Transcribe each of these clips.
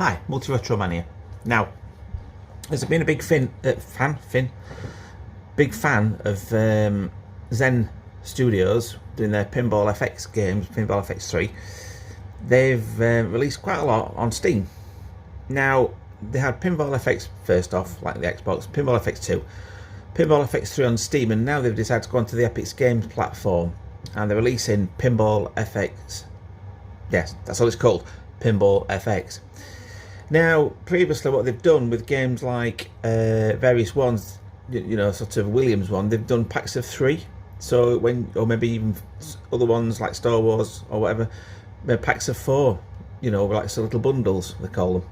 Hi, Multi-Retro Mania. Now, there's been a big big fan of Zen Studios doing their Pinball FX games, Pinball FX4. They've released quite a lot on Steam. Now, they had Pinball FX first off, like the Xbox, Pinball FX2, Pinball FX3 on Steam, and now they've decided to go onto the Epic Games platform, and they're releasing Pinball FX. Yes, that's all it's called, Pinball FX. Now, previously, what they've done with games like various ones, you know, sort of Williams one, they've done packs of 3. So or maybe even other ones like Star Wars or whatever, packs of 4. You know, like so little bundles they call them,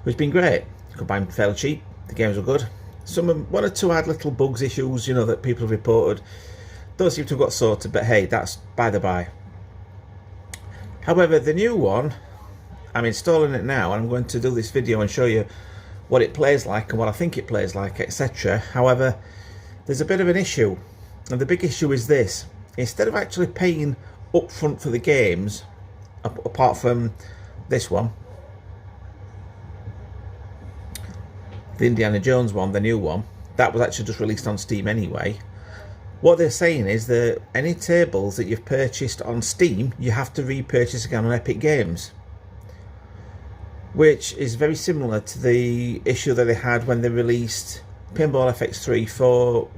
which has been great. You could buy them fairly cheap. The games were good. One or two had little bugs, issues, you know, that people have reported. Those seem to have got sorted, but hey, that's by the by. However, the new one, I'm installing it now, and I'm going to do this video and show you what it plays like and what I think it plays like, etc. However, there's a bit of an issue, and the big issue is this: instead of actually paying up front for the games, apart from this one, the Indiana Jones one, the new one, that was actually just released on Steam anyway. What they're saying is that any tables that you've purchased on Steam, you have to repurchase again on Epic Games, which is very similar to the issue that they had when they released Pinball FX3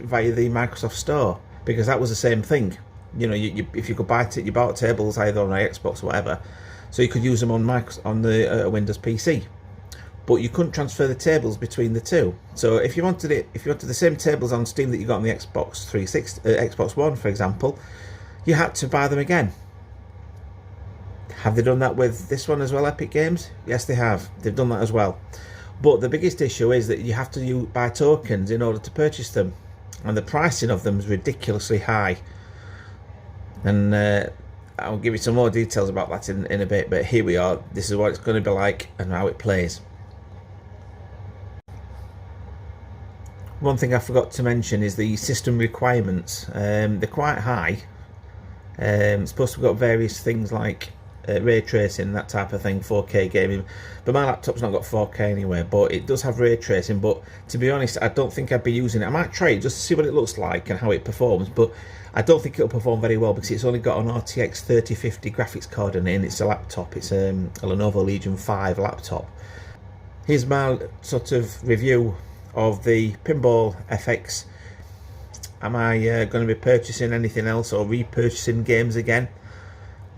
via the Microsoft Store, because that was the same thing. You know, if you could buy it, you bought tables either on an Xbox or whatever, so you could use them on the Windows PC, but you couldn't transfer the tables between the two. So if you wanted the same tables on Steam that you got on the Xbox 360, Xbox One, for example, you had to buy them again. Have they done that with this one as well, Epic Games? Yes, they have. They've done that as well. But the biggest issue is that you have to buy tokens in order to purchase them, and the pricing of them is ridiculously high. And I'll give you some more details about that in a bit, but here we are. This is what it's going to be like and how it plays. One thing I forgot to mention is the system requirements. They're quite high. It's supposed to have got various things like ray tracing, that type of thing, 4K gaming, but my laptop's not got 4K anyway, but it does have ray tracing. But to be honest, I don't think I'd be using it. I might try it just to see what it looks like and how it performs, but I don't think it'll perform very well because it's only got an RTX 3050 graphics card in it, and it's a laptop. It's a Lenovo Legion 5 laptop. Here's my sort of review of the Pinball FX. Am I going to be purchasing anything else or repurchasing games again?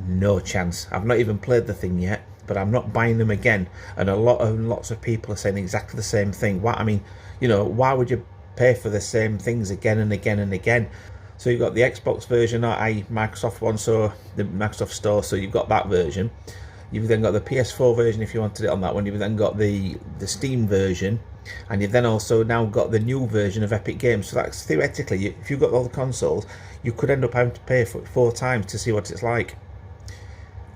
No chance. I've not even played the thing yet, but I'm not buying them again. And lots of people are saying exactly the same thing. I mean, you know, why would you pay for the same things again and again and again? So you've got the Xbox version, i.e. Microsoft one, so the Microsoft Store, so you've got that version. You've then got the PS4 version if you wanted it on that one. You've then got the Steam version, and you've then also now got the new version of Epic Games. So that's theoretically, if you've got all the consoles, you could end up having to pay for it 4 times to see what it's like.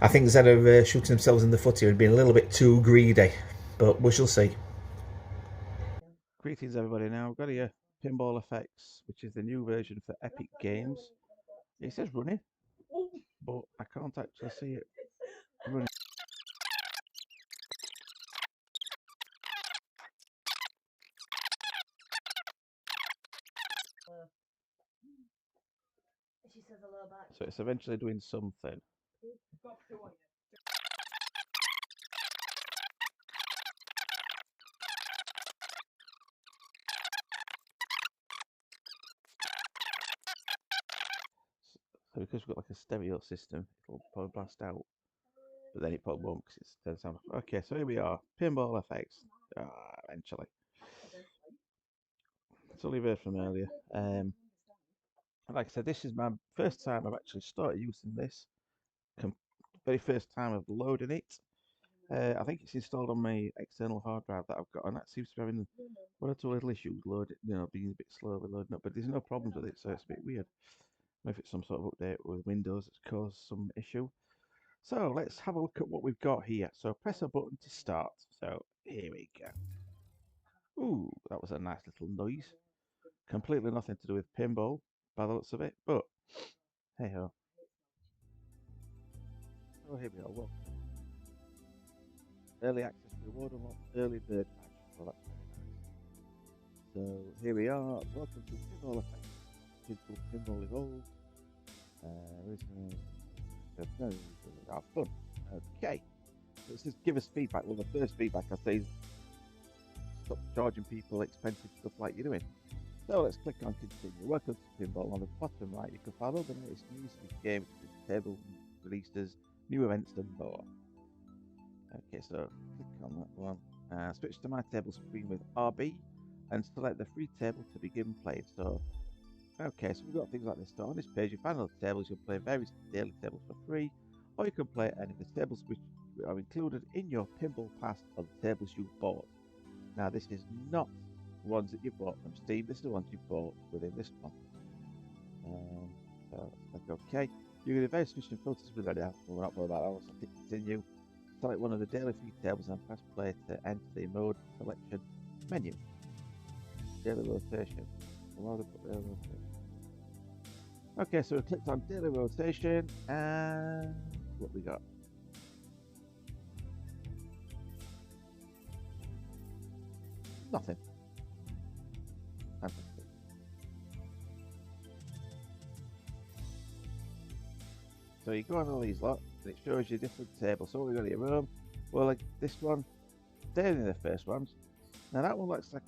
I think Zed are shooting themselves in the foot here and being a little bit too greedy, but we shall see. Greetings everybody. Now I've got here Pinball FX, which is the new version for Epic Games. It says running, but I can't actually see it running. So it's eventually doing something. So because we've got like a stereo system, it'll probably blast out, but then it probably won't because it's dead sound. Okay, so here we are, Pinball FX. Eventually. It's only there from earlier. Like I said, this is my first time I've actually started using this. Very first time of loading it. I think it's installed on my external hard drive that I've got, and that seems to be having one or two little issues loading, you know, being a bit slow with loading up, but there's no problems with it, so it's a bit weird. Maybe it's some sort of update with Windows that's caused some issue. So let's have a look at what we've got here. So press a button to start. So here we go. Ooh, that was a nice little noise. Completely nothing to do with pinball by the looks of it, but hey ho. Oh, here we go. Well, Early access reward unlocked, early bird badge. Well, that's very nice. So here we are. Welcome to Pinball FX. Digital Pinball Evolved. Have fun. Okay. Let's just give us feedback. Well, the first feedback I say is stop charging people expensive stuff like you're doing. So let's click on continue. Welcome to Pinball. On the bottom right, you can find all the latest news of the game, table releases, new events, and more. Okay, so click on that one. Switch to my table screen with RB and select the free table to begin playing. So, okay, so we've got things like this. So on this page, you find all the tables. You'll play various daily tables for free, or you can play any of the tables which are included in your Pinball Pass or the tables you bought. Now, this is not ones that you bought from Steam. This is the ones you bought within this one. So let's click OK. You get a very sufficient filters with that. We're not about that. I'll click continue. Select one of the daily free tables and press play to enter the mode selection menu. Daily rotation. Okay, so we clicked on daily rotation and what we got? Nothing. Fantastic. So you go on all these lot and it shows you different tables. So we've got here room. Well, like this one, they're the first ones. Now that one looks like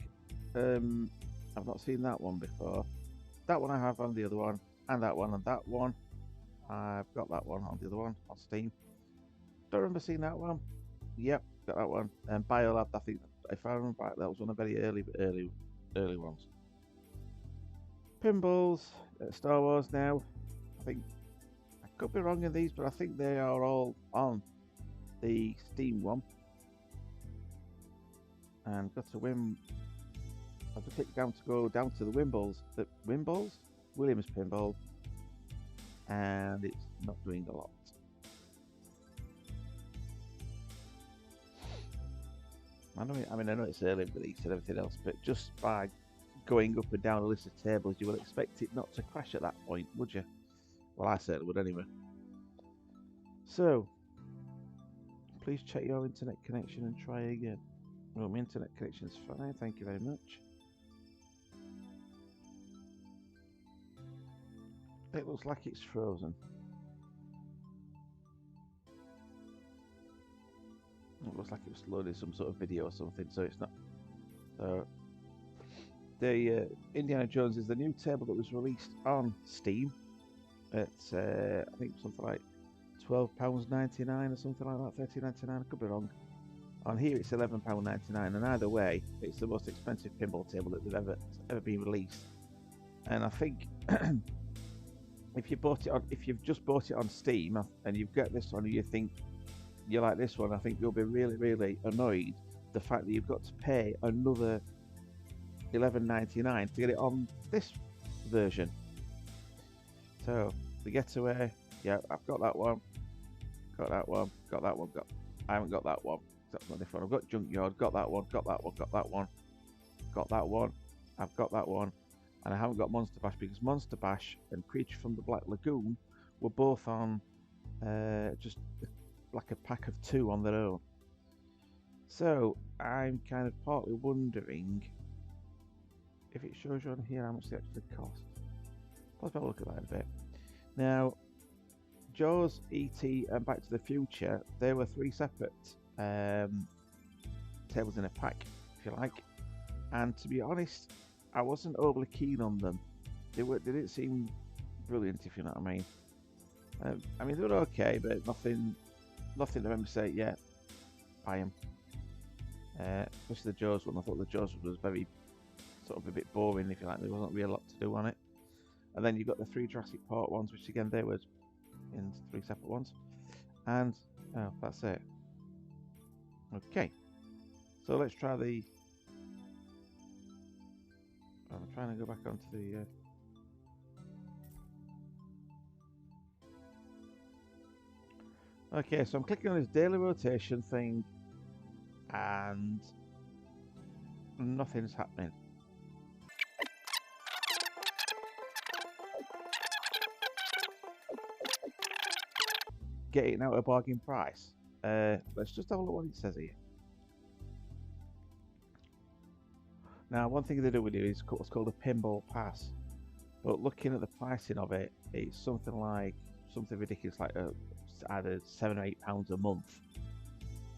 I've not seen that one before. That one I have on the other one, and that one, and that one. I've got that one on the other one on Steam. Don't remember seeing that one. Yep, got that one. And Biolab, I think, if I remember right, that was one of the very early ones. Pinballs, Star Wars now. I think I could be wrong in these, but I think they are all on the Steam one. And got to win. I have to click down to go down to the Wimballs. The Wimballs? Williams Pinball. And it's not doing a lot. I know it's early release and everything else, but just by going up and down a list of tables, you would expect it not to crash at that point, would you? Well, I certainly would anyway. So, please check your internet connection and try again. Well, my internet connection's fine, thank you very much. It looks like it's frozen. It looks like it was loading some sort of video or something, so it's not. So, the Indiana Jones is the new table that was released on Steam. It's I think something like £12.99 or something like that, £13.99. I could be wrong. On here it's £11.99, and either way, it's the most expensive pinball table that they've ever been released. And I think if you've just bought it on Steam and you've got this one and you think you like this one, I think you'll be really, really annoyed the fact that you've got to pay another $11.99 to get it on this version. So the Getaway, yeah, I've got that one, got that one, got that one, I haven't got that one. That's not different. I've got Junkyard, got that one, got that one, got that one, got that one, I've got that one, and I haven't got Monster Bash because Monster Bash and Creature from the Black Lagoon were both on just like a pack of 2 on their own. So I'm kind of partly wondering if it shows you on here how much they actually cost. Let's have a look at that in a bit. Now, Jaws, E.T. and Back to the Future, they were 3 separate tables in a pack, if you like. And to be honest, I wasn't overly keen on them. They didn't seem brilliant, if you know what I mean. I mean, they were okay, but nothing to remember say, yeah, buy them. Especially the Jaws one. I thought the Jaws one was very sort of a bit boring, if you like. There wasn't really a lot to do on it. And then you've got the 3 Jurassic Park ones, which again they were in 3 separate ones. And that's it. Okay, so let's try the. I'm trying to go back onto the. Okay, so I'm clicking on this daily rotation thing, and nothing's happening. Get it now at a bargain price. Let's just have a look what it says here. Now, one thing they do with you is what's called a pinball pass. But looking at the pricing of it, it's something ridiculous, like either £7 or £8 a month.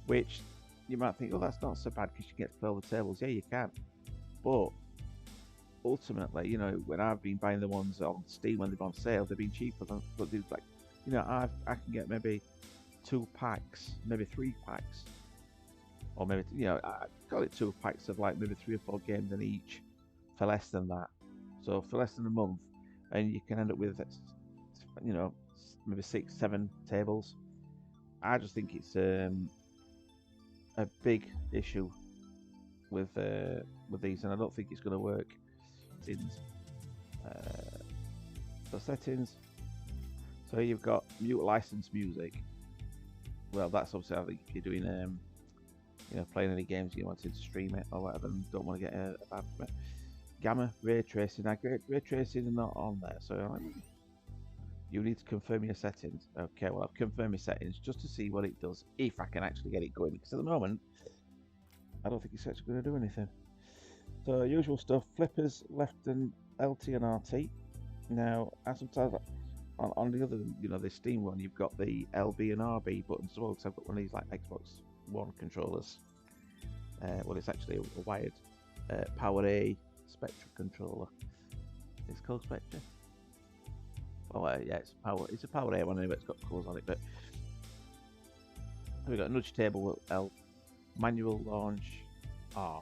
Which you might think, oh, that's not so bad because you get to play all the tables. Yeah, you can. But ultimately, you know, when I've been buying the ones on Steam when they've on sale, they've been cheaper than. But they've like, you know, I can get maybe 2 packs, maybe 3 packs, or maybe I got it 2 packs of like maybe 3 or 4 games in each for less than that. So for less than a month, and you can end up with, you know, maybe 6, 7 tables. I just think it's a big issue with these, and I don't think it's going to work. The settings. So you've got mute licensed music. Well, that's obviously I think if you're doing you know, playing any games you wanted to stream it or whatever and don't want to get a ban from it. Gamma ray tracing. Now, ray tracing is not on there, so you need to confirm your settings. Okay, well I've confirmed my settings just to see what it does, if I can actually get it going, because at the moment I don't think it's actually going to do anything. So usual stuff: flippers, left and LT and RT. Now, as sometimes on the other, you know, the Steam one, you've got the LB and RB buttons as well. Because I've got one of these like Xbox One controllers. Well, it's actually a wired Power A Spectra controller. It's called Spectra. Oh yeah, it's a Power A one anyway. It's got colours on it. But we've got a nudge table L, manual launch R.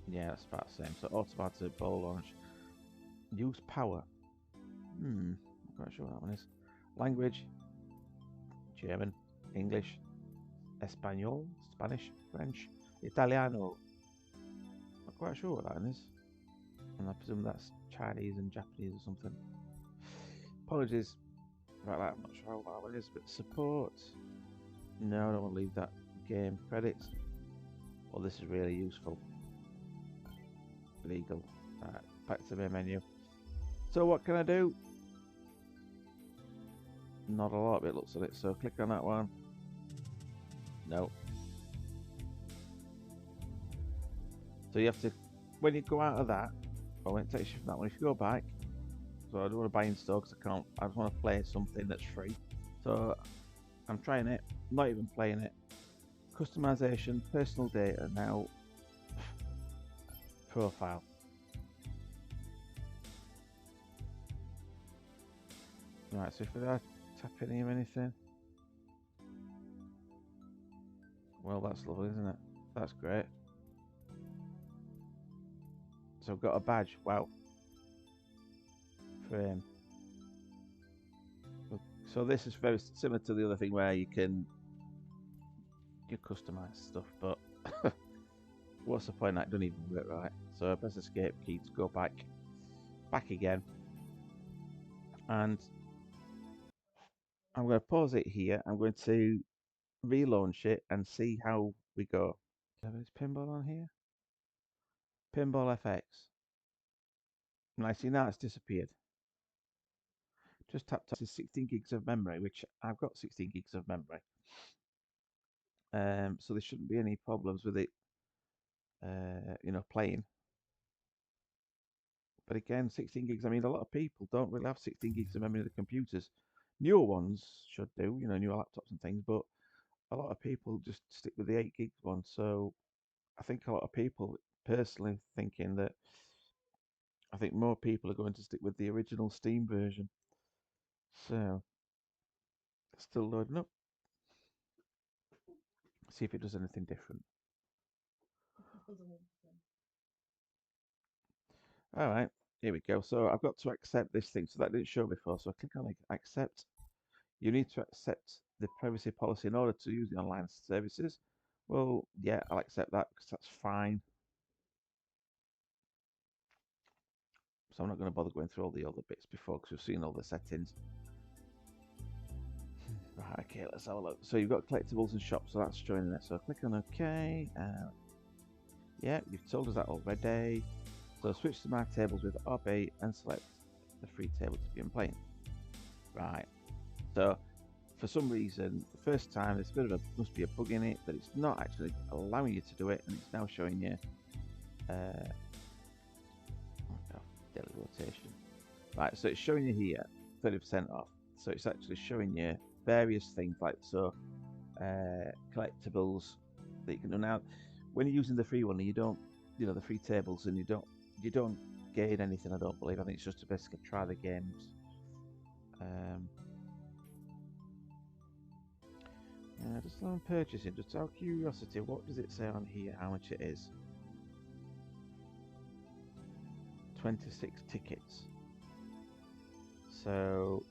Yeah, that's about the same. So automatic ball launch. Use power. I'm not sure what that one is. Language: German, English, Espanol, Spanish, French, Italiano. Not quite sure what that one is. And I presume that's Chinese and Japanese or something. Apologies about that, I'm not sure what that one is, but support. No, I don't want to leave that. Game credits. Well, this is really useful. Legal. Alright, back to the main menu. So what can I do? Not a lot of it looks at it, so click on that one. No. So you have to, when you go out of that, I won't take you from that one. If you go back, so I don't want to buy and install because I can't, I just want to play something that's free. So I'm trying it, not even playing it. Customization, personal data, now profile. Right, so if I tap any of anything, well, that's lovely, isn't it? That's great. So I've got a badge. Wow. Frame. So this is very similar to the other thing where you customize stuff, but what's the point? That doesn't even work right. So I press escape key to go back again, and I'm going to pause it here. I'm going to relaunch it and see how we go. Is pinball on here? Pinball FX. And I see now it's disappeared. Just tap to 16 gigs of memory, which I've got 16 gigs of memory. So there shouldn't be any problems with it, you know, playing. But again, 16 gigs, I mean, a lot of people don't really have 16 gigs of memory in the computers. Newer ones should do, you know, newer laptops and things, but a lot of people just stick with the 8 gig one. So I think a lot of people, personally thinking that, I think more people are going to stick with the original Steam version. So, still loading up. See if it does anything different. All right, here we go. So I've got to accept this thing. So that didn't show before. So I click on accept. You need to accept the privacy policy in order to use the online services. Well, yeah, I'll accept that because that's fine. So I'm not going to bother going through all the other bits before because we've seen all the settings. Right, okay, let's have a look. So you've got collectibles and shops, so that's showing there. So click on OK. Yeah, you've told us that already. So switch to my tables with RB and select the free table to begin playing. Right. So for some reason, the first time there's a bit of must be a bug in it that it's not actually allowing you to do it, and it's now showing you Daily rotation. Right, so it's showing you here 30% off. So it's actually showing you various things like collectibles that you can do. Now, when you're using the free one, you don't, the free tables, and you don't gain anything. I don't believe. I think it's just to basically try the games. Just on purchasing, just out of curiosity, what does it say on here? How much it is? 26 tickets. So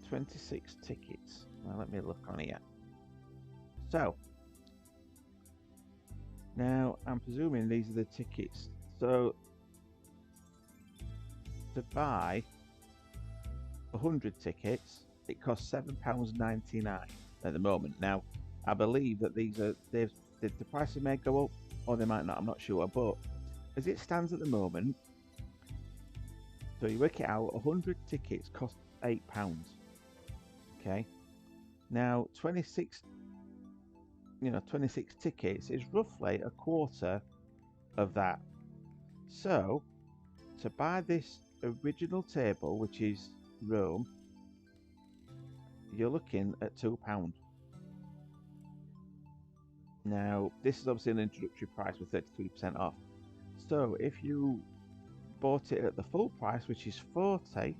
26 tickets. Now let me look on here. So now I'm presuming these are the tickets. So to buy 100 tickets, it costs £7.99 at the moment. Now I believe that the prices may go up or they might not. I'm not sure, but as it stands at the moment, so you work it out, 100 tickets cost £8. Okay. Now 26 tickets is roughly a quarter of that. So to buy this original table, which is Rome, you're looking at £2. Now this is obviously an introductory price with 33% off. So if you bought it at the full price, which is 40,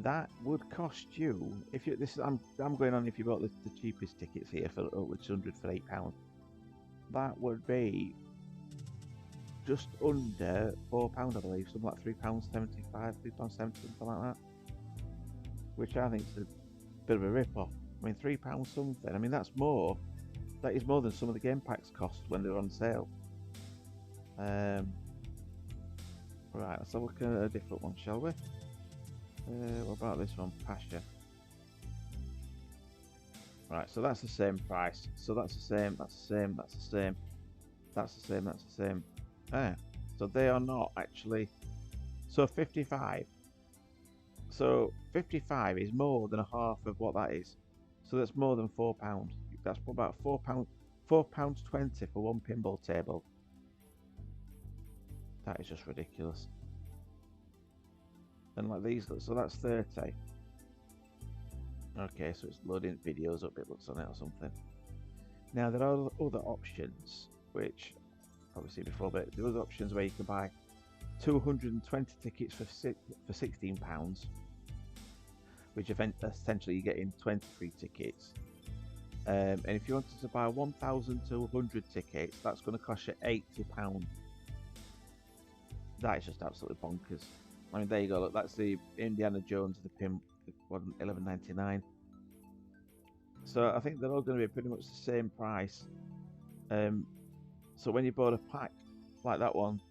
that would cost you, if you I'm going on if you bought the cheapest tickets here for which is 100 for £8, that would be just under £4, I believe, something like £3.75, £3.70, something like that, which I think is a bit of a rip-off. I mean, £3 something. I mean, that is more than some of the game packs cost when they're on sale. Right, let's have a look at a different one, shall we? What about this one, Pasha? Right, so that's the same price. So that's the same, that's the same, that's the same, that's the same, that's the same. So they are not actually. So 55. So 55 is more than a half of what that is. So that's more than £4. That's about £4, £4.20 for one pinball table. That is just ridiculous. And like these, so that's 30. Okay, so it's loading videos up, it looks on it or something. Now there are other options, which I've probably seen before, but there are options where you can buy 220 tickets for £16, which essentially you're getting 23 tickets. And if you wanted to buy 1,200 tickets, that's going to cost you £80. That is just absolutely bonkers. I mean, there you go. Look, that's the Indiana Jones, the PIM, $11.99. So I think they're all going to be pretty much the same price. So when you bought a pack like that one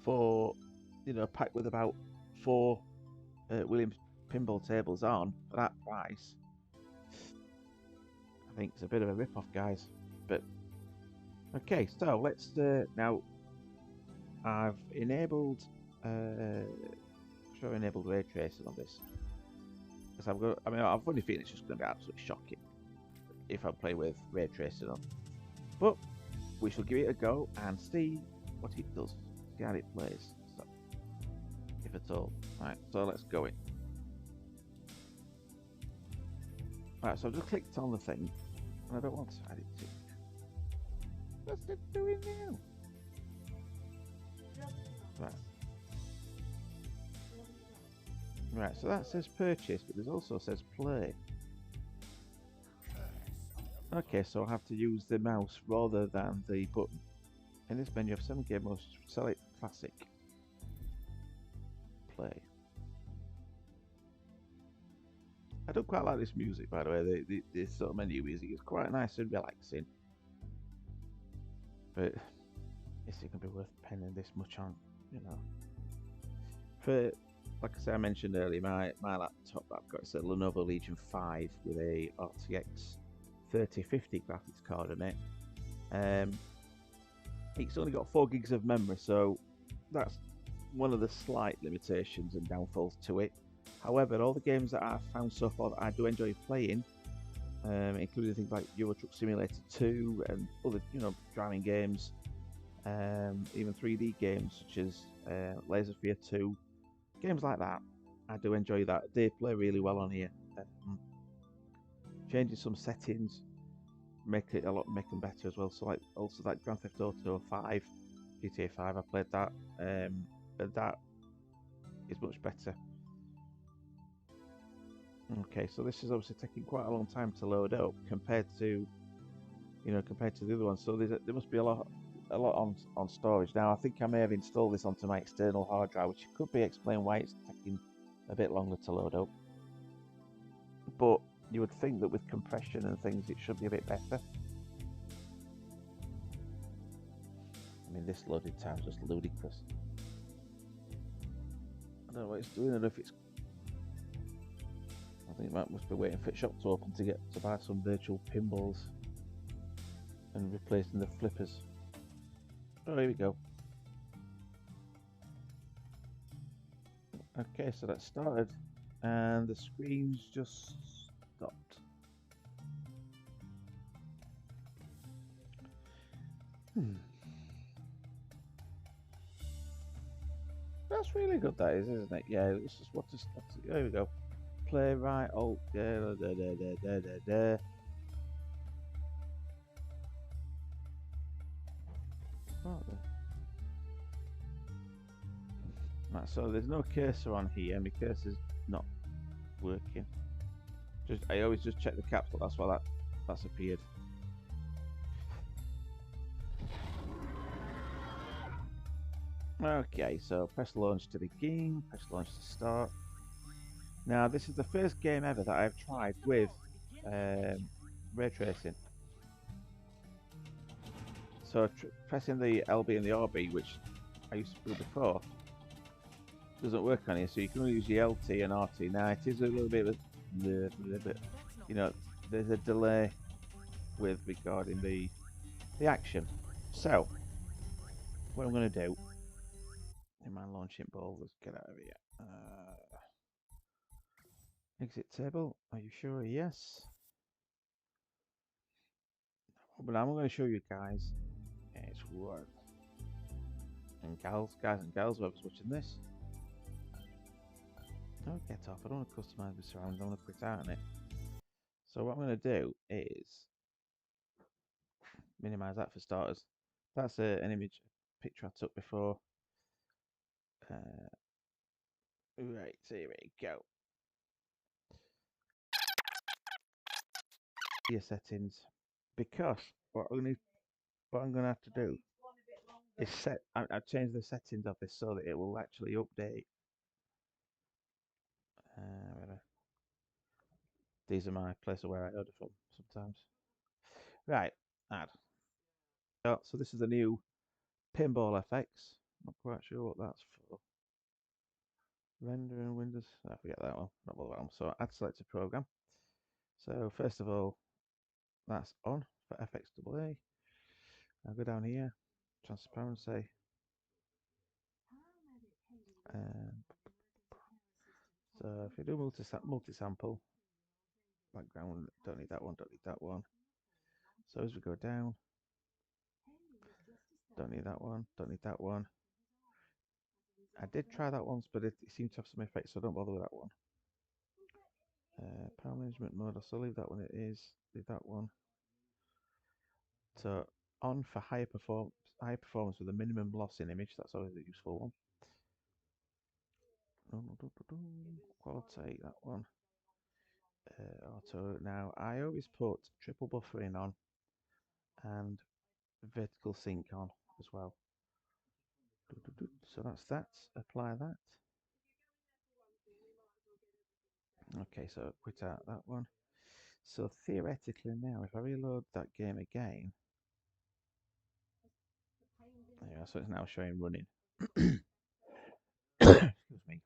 for, a pack with about 4 Williams pinball tables on for that price, I think it's a bit of a rip-off, guys. But okay, so let's now. I've enabled enabled ray tracing on this, because I've only feeling it's just going to be absolutely shocking if I play with ray tracing on. But we shall give it a go and see what it does, see how it plays, so, if at all. Right, so let's go in. Right, so I've just clicked on the thing, and I don't want to add it to it. What's it doing now? Right, so that says purchase, but there's also says play. Okay, so I have to use the mouse rather than the button. In this menu, you have 7 game modes. Select classic. Play. I don't quite like this music, by the way. This sort of menu music is quite nice and relaxing. But is it going to be worth penning this much on? For, like I said, I mentioned earlier, my laptop that I've got is a Lenovo Legion 5 with a RTX 3050 graphics card in it. It's only got 4 gigs of memory, so that's one of the slight limitations and downfalls to it. However, all the games that I've found so far that I do enjoy playing including things like Euro Truck Simulator 2 and other, driving games, even 3D games such as Lasersphere 2, games like that. I do enjoy that. They play really well on here. Changing some settings make them better as well. So like also like Grand Theft Auto 5, GTA 5, I played that, and that is much better. Okay, so this is obviously taking quite a long time to load up compared to the other ones. So there must be a lot on storage. Now I think I may have installed this onto my external hard drive, which could be explained why it's taking a bit longer to load up. But you would think that with compression and things it should be a bit better. I mean, this loading time is just ludicrous. I don't know what it's doing. I don't know if it's... I think it must be waiting for the shop to open to buy some virtual pinballs and replacing the flippers. Oh, here we go. Okay, so that started and the screen's just stopped. That's really good, that is, isn't it? Yeah, this is what just... There we go. Play, right, alt, right, so there's no cursor on here, and my cursor's not working. I always just check the caps lock, that's why that's appeared. Okay, so press launch to begin, press launch to start. Now this is the first game ever that I've tried with ray tracing. So pressing the LB and the RB, which I used to do before, doesn't work on here. So you can only use the LT and RT. Now it is a little bit, there's a delay regarding the action. So what I'm going to do in my launching ball, let's get out of here. Exit table. Are you sure? Yes. But I'm going to show you guys. It's worth. And guys and gals, whoever's watching this. Don't get off. I don't want to customize my surroundings. I want to quit out on it. So what I'm going to do is minimize that for starters. That's an image picture I took before. Right, here we go. Your settings, because what I'm going to have to do is I've changed the settings of this so that it will actually update. These are my places where I order from sometimes. Right, add. So this is the new Pinball FX. Not quite sure what that's for. Render in Windows. I forget that one. Not bother that one. So add selected program. So first of all, that's on for FX AA. I'll go down here, transparency. So if you do multi-sample, background, don't need that one, don't need that one. So as we go down, don't need that one, don't need that one. I did try that once, but it seemed to have some effects, so don't bother with that one. Power management mode, I'll still leave that one it is, leave that one. So on for higher performance with a minimum loss in image, that's always a useful one. Quality, that one. Auto. Now I always put triple buffering on and vertical sync on as well. So that's that. Apply that. Okay, so quit out that one. So theoretically now, if I reload that game again, yeah, so it's now showing running. Excuse me.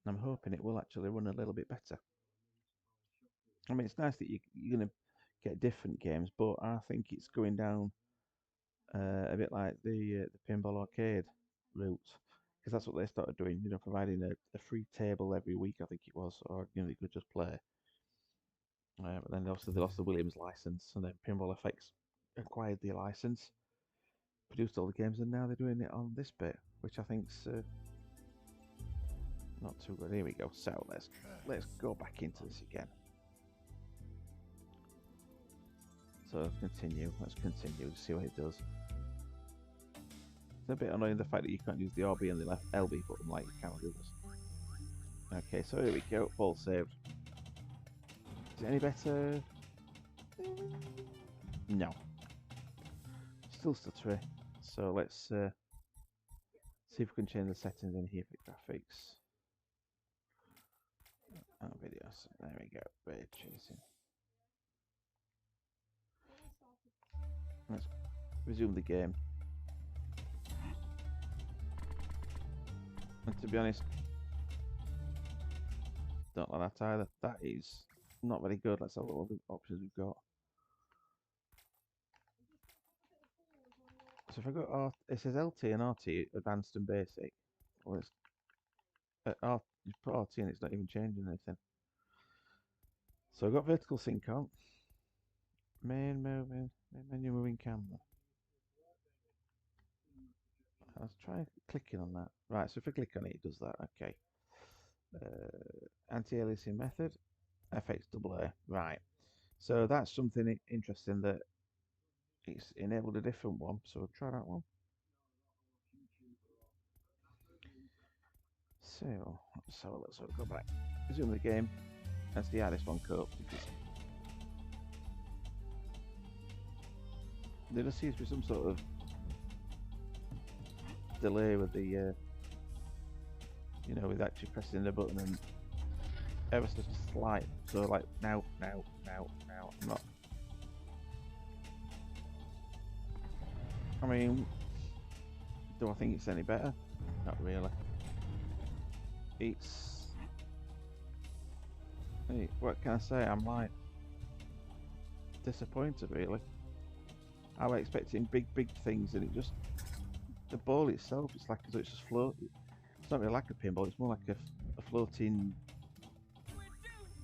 I'm hoping it will actually run a little bit better. I mean, it's nice that you're going to get different games, but I think it's going down a bit like the Pinball Arcade route. because that's what they started doing. You know, providing a free table every week, I think it was, or you know, you could just play. But then obviously they lost the Williams license, and then Pinball FX acquired the license, produced all the games, and now they're doing it on this bit, which I think's not too good. Here we go. So let's go back into this again. So continue. Let's continue to see what it does. It's a bit annoying the fact that you can't use the RB and the left LB button like you can with others. Okay, so here we go. All saved. Is it any better? No. Still stuttery. So let's see if we can change the settings in here for graphics. Oh, videos. There we go. Ray tracing. Let's resume the game. And to be honest, don't like that either. That is not very good. Let's have a look at the options we've got. So if I go it says LT and RT, advanced and basic. Well, it's you put RT and it's not even changing anything. So I've got vertical sync on. Main menu moving camera. Let's try clicking on that. Right, so if I click on it, it does that. Okay. Anti-aliasing method, FX AA. Right. So that's something interesting that it's enabled a different one. So we'll try that one. So let's have a look. So we'll go back, resume the game. That's the hardest one cut because there just seems to be some sort of delay with the you know, with actually pressing the button and ever such a slight. So like now I'm not. I mean, do I think it's any better? Not really. It's what can I say? I'm like disappointed really. I was expecting big things, and it just the ball itself. It's like as though it's just floating. It's not really like a pinball. It's more like a floating.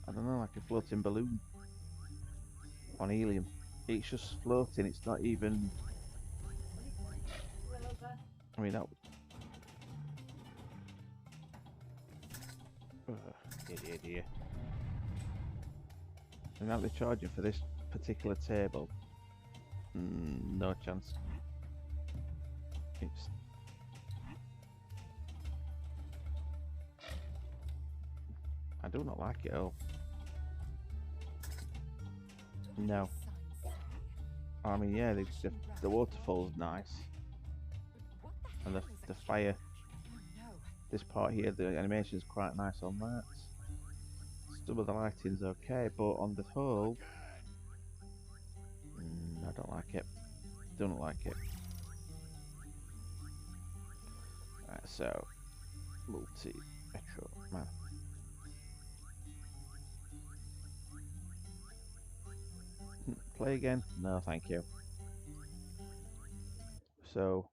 I don't know, like a floating balloon on helium. It's just floating. It's not even. I mean that. Dear. And now they're charging for this particular table. No chance. It's. I do not like it at all. No. I mean, yeah, the waterfall's nice, and the fire. This part here, the animation is quite nice on that. Some of the lighting's okay, but on the whole, I don't like it. Don't like it. Right, so multi retro man. Play again? No, thank you. So,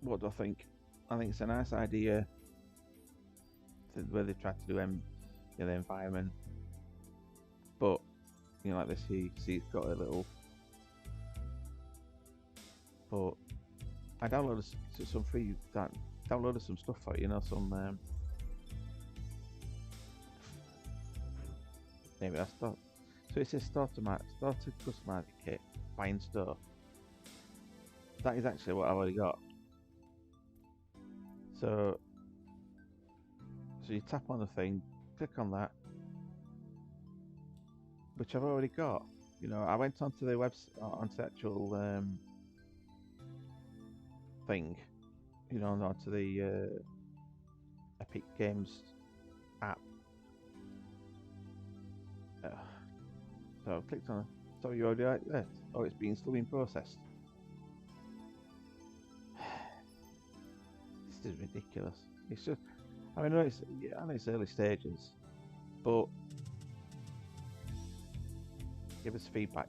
what do I think? I think it's a nice idea where they try to do the environment, but you know, like this here, you can see it's got a little. But I downloaded some free. Downloaded some stuff for it, you know, some. Maybe I start. So it says start to customize the kit, find stuff. That is actually what I've already got. So you tap on the thing, click on that, which I've already got. You know, I went onto the website, onto the actual thing, you know, onto the Epic Games app. So I've clicked on it. So you already like this? Oh, it's still being processed. This is ridiculous. It's just, I mean, I know it's early stages, but give us feedback.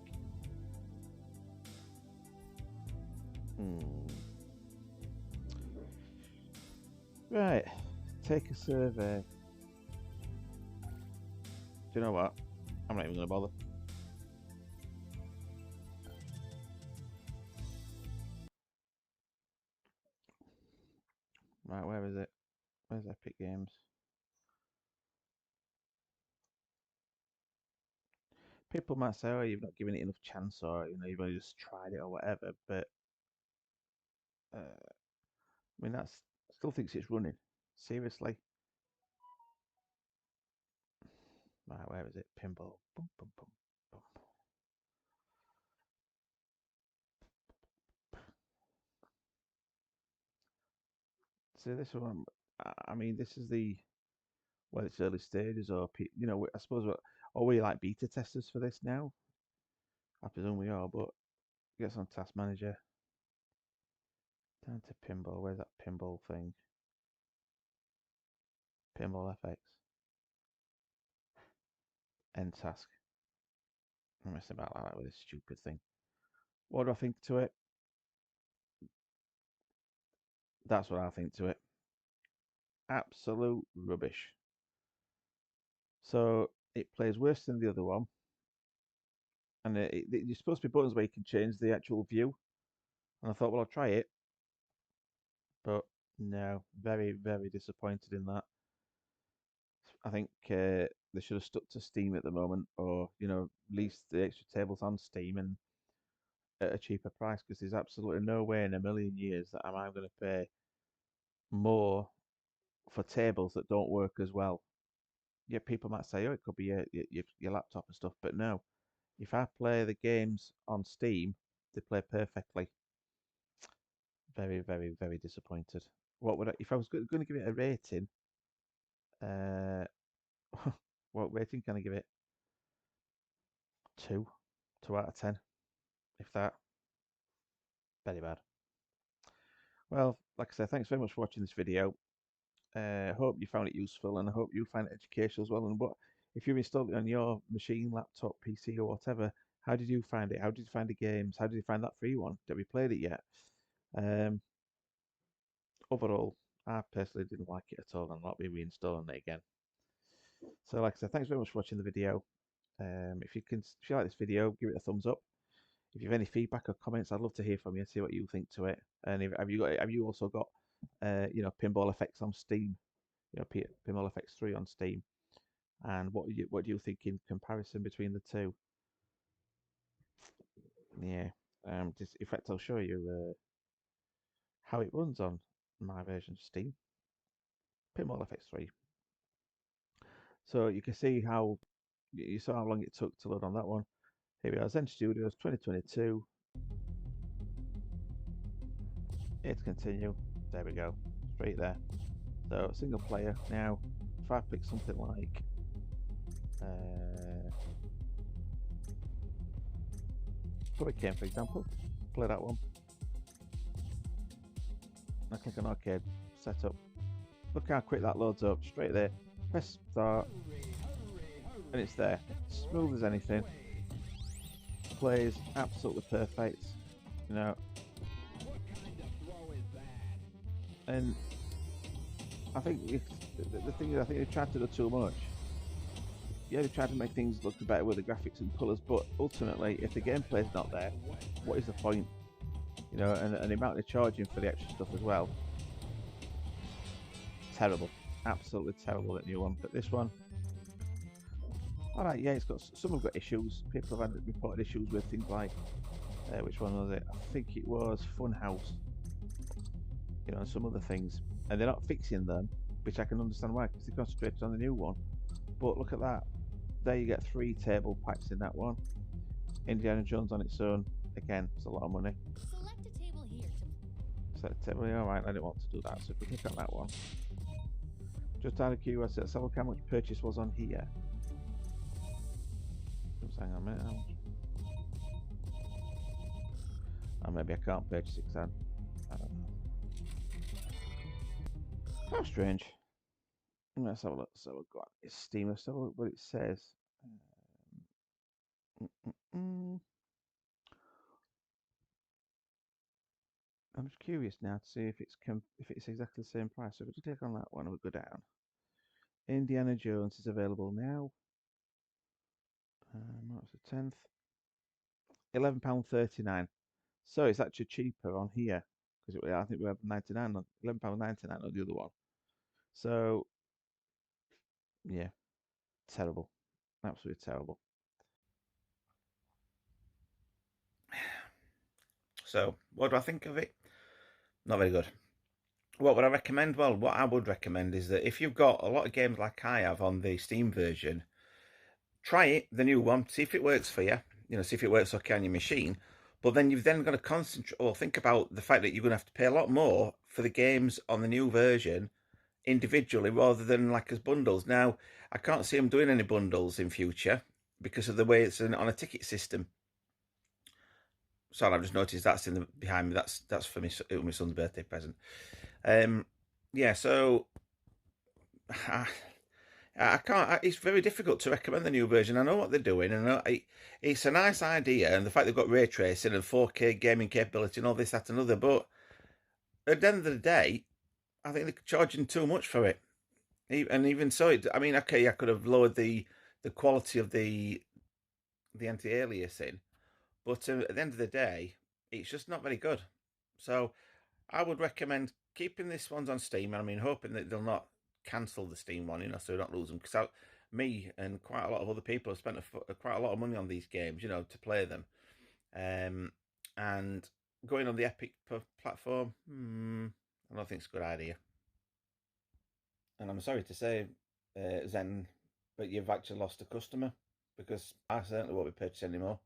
Right, take a survey. Do you know what? I'm not even going to bother. Right, where is it? Where's Epic Games? People might say, "Oh, you've not given it enough chance," or you've only just tried it or whatever. But I mean, that's still thinks it's running. Seriously. Right, where is it? Pinball. Boom, boom, boom, boom. See this one. I mean, this is it's early stages, or I suppose are we like beta testers for this now? I presume we are, but get on Task Manager. Down to Pinball. Where's that Pinball thing? Pinball FX. End task. I'm messing about like that with this stupid thing. What do I think to it? That's what I think to it. Absolute rubbish. So it plays worse than the other one, and you're supposed to be buttons where you can change the actual view. And I thought, well, I'll try it, but no, very, very disappointed in that. I think they should have stuck to Steam at the moment, or release the extra tables on Steam and at a cheaper price, because there's absolutely no way in a million years that I'm going to pay more for tables that don't work as well. Yeah, people might say, oh, it could be your laptop and stuff, but no. If I play the games on Steam, they play perfectly. Very, very, very disappointed. What would if I was going to give it a rating? Uh, what rating can I give it? Two, 2 out of 10, if that. Very bad. Well, like I said, thanks very much for watching this video. Hope you found it useful, and I hope you find it educational as well. And if you installed it on your machine, laptop, PC, or whatever? How did you find it? How did you find the games? How did you find that free one? Have you played it yet? Um, Overall, I personally didn't like it at all, and I'll not be reinstalling it again. So, like I said, thanks very much for watching the video. If you like this video, give it a thumbs up. If you have any feedback or comments, I'd love to hear from you. See what you think to it. And have you also got Pinball FX on Steam? Pinball FX4 on Steam. And what do you think in comparison between the two? Yeah. In fact, I'll show you how it runs on my version of Steam, Pinball FX3. So you can see how you saw how long it took to load on that one. Here we are, Zen Studios 2022. Hit continue. There we go, straight there. So single player. Now, if I pick something like Public Game, for example, play that one. I click on Arcade, setup. Look how quick that loads up, straight there. Press start, and it's there. Smooth as anything. Plays absolutely perfect, you know. And I think the thing is, I think they tried to do too much. Yeah, they tried to make things look better with the graphics and colours, but ultimately, if the gameplay's not there, what is the point? And the amount they're charging for the extra stuff as well. Terrible, absolutely terrible, that new one. But this one, all right, yeah, some have got issues. People have reported issues with things like, which one was it? I think it was Funhouse, and some other things, and they're not fixing them, which I can understand why, because they concentrated on the new one. But look at that. There you get 3 table packs in that one. Indiana Jones on its own. Again, it's a lot of money. Select a table here. Select a table. Alright, I didn't want to do that. So if we click on that one. Just out of curiosity, let's have a look how much purchase was on here. Just hang on a minute. Oh, maybe I can't purchase it because I don't know. How strange. Let's have a look. So we've got Steam. Let's have a look what it says. I'm just curious now to see if it's exactly the same price. So if I just click on that one and we go down. Indiana Jones is available now. March the 10th. £11.39. So it's actually cheaper on here because I think we have £11.99 on the other one. So yeah, terrible, absolutely terrible. So, what do I think of it? Not very good. What would I recommend? Well, what I would recommend is that if you've got a lot of games like I have on the Steam version, try it, the new one, see if it works for you. See if it works okay on your machine. But then you've then got to concentrate or think about the fact that you're going to have to pay a lot more for the games on the new version individually rather than like as bundles. Now, I can't see them doing any bundles in future because of the way it's on a ticket system. Sorry, I've just noticed that's in the behind me. That's for me. It was my son's birthday present. Yeah, so I can't. It's very difficult to recommend the new version. I know what they're doing, and it's a nice idea, and the fact they've got ray tracing and 4K gaming capability and all this, that, and other. But at the end of the day, I think they're charging too much for it. And even so, I mean, okay, I could have lowered the quality of the anti-aliasing, but at the end of the day, it's just not very good. So I would recommend keeping this ones on Steam. I mean, hoping that they'll not cancel the Steam one, so we don't lose them. Because me and quite a lot of other people have spent quite a lot of money on these games, to play them. And going on the Epic platform, I don't think it's a good idea. And I'm sorry to say, Zen, but you've actually lost a customer because I certainly won't be purchasing anymore.